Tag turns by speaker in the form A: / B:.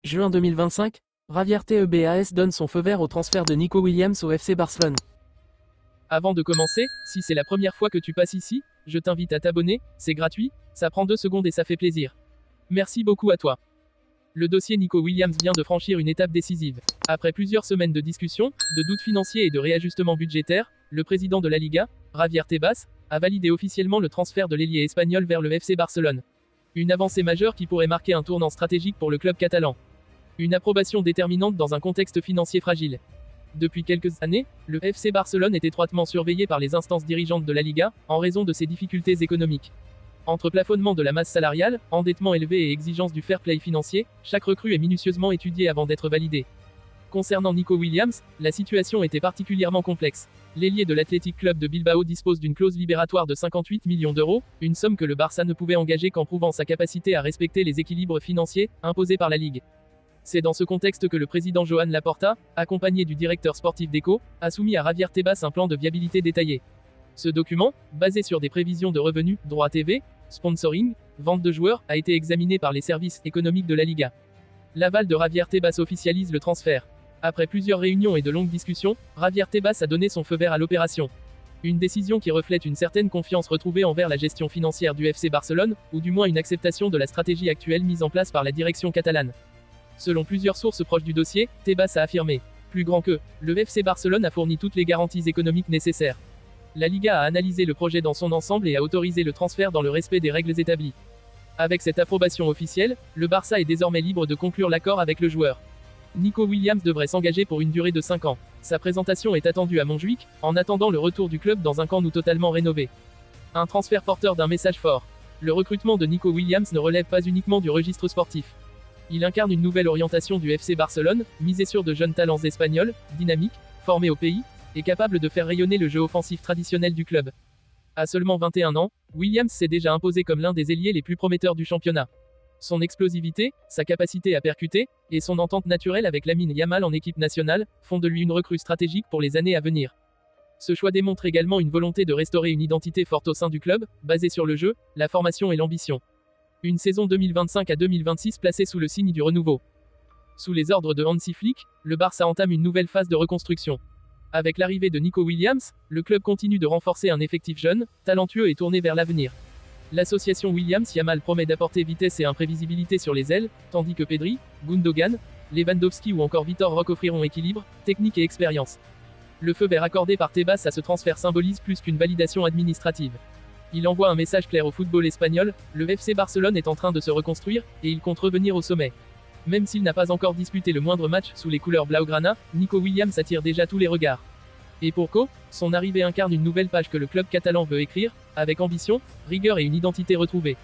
A: Juin 2025, Javier Tebas donne son feu vert au transfert de Nico Williams au FC Barcelone.
B: Avant de commencer, si c'est la première fois que tu passes ici, je t'invite à t'abonner, c'est gratuit, ça prend 2 secondes et ça fait plaisir. Merci beaucoup à toi. Le dossier Nico Williams vient de franchir une étape décisive. Après plusieurs semaines de discussions, de doutes financiers et de réajustements budgétaires, le président de la Liga, Javier Tebas, a validé officiellement le transfert de l'ailier espagnol vers le FC Barcelone. Une avancée majeure qui pourrait marquer un tournant stratégique pour le club catalan. Une approbation déterminante dans un contexte financier fragile. Depuis quelques années, le FC Barcelone est étroitement surveillé par les instances dirigeantes de la Liga, en raison de ses difficultés économiques. Entre plafonnement de la masse salariale, endettement élevé et exigence du fair play financier, chaque recrue est minutieusement étudiée avant d'être validée. Concernant Nico Williams, la situation était particulièrement complexe. L'ailier de l'Athletic Club de Bilbao dispose d'une clause libératoire de 58 millions d'euros, une somme que le Barça ne pouvait engager qu'en prouvant sa capacité à respecter les équilibres financiers, imposés par la Ligue. C'est dans ce contexte que le président Joan Laporta, accompagné du directeur sportif d'Eco, a soumis à Javier Tebas un plan de viabilité détaillé. Ce document, basé sur des prévisions de revenus, droits TV, sponsoring, vente de joueurs, a été examiné par les services économiques de la Liga. L'aval de Javier Tebas officialise le transfert. Après plusieurs réunions et de longues discussions, Javier Tebas a donné son feu vert à l'opération. Une décision qui reflète une certaine confiance retrouvée envers la gestion financière du FC Barcelone, ou du moins une acceptation de la stratégie actuelle mise en place par la direction catalane. Selon plusieurs sources proches du dossier, Tebas a affirmé, plus grand que, le FC Barcelone a fourni toutes les garanties économiques nécessaires. La Liga a analysé le projet dans son ensemble et a autorisé le transfert dans le respect des règles établies. Avec cette approbation officielle, le Barça est désormais libre de conclure l'accord avec le joueur. Nico Williams devrait s'engager pour une durée de 5 ans. Sa présentation est attendue à Montjuïc, en attendant le retour du club dans un camp nou totalement rénové. Un transfert porteur d'un message fort. Le recrutement de Nico Williams ne relève pas uniquement du registre sportif. Il incarne une nouvelle orientation du FC Barcelone, misée sur de jeunes talents espagnols, dynamiques, formés au pays, et capables de faire rayonner le jeu offensif traditionnel du club. À seulement 21 ans, Williams s'est déjà imposé comme l'un des ailiers les plus prometteurs du championnat. Son explosivité, sa capacité à percuter, et son entente naturelle avec Lamine Yamal en équipe nationale, font de lui une recrue stratégique pour les années à venir. Ce choix démontre également une volonté de restaurer une identité forte au sein du club, basée sur le jeu, la formation et l'ambition. Une saison 2025 à 2026 placée sous le signe du renouveau. Sous les ordres de Hansi Flick, le Barça entame une nouvelle phase de reconstruction. Avec l'arrivée de Nico Williams, le club continue de renforcer un effectif jeune, talentueux et tourné vers l'avenir. L'association Williams-Yamal promet d'apporter vitesse et imprévisibilité sur les ailes, tandis que Pedri, Gundogan, Lewandowski ou encore Vitor Roque offriront équilibre, technique et expérience. Le feu vert accordé par Tebas à ce transfert symbolise plus qu'une validation administrative. Il envoie un message clair au football espagnol, le FC Barcelone est en train de se reconstruire, et il compte revenir au sommet. Même s'il n'a pas encore disputé le moindre match sous les couleurs blaugrana, Nico Williams attire déjà tous les regards. Et pour cause, son arrivée incarne une nouvelle page que le club catalan veut écrire, avec ambition, rigueur et une identité retrouvée.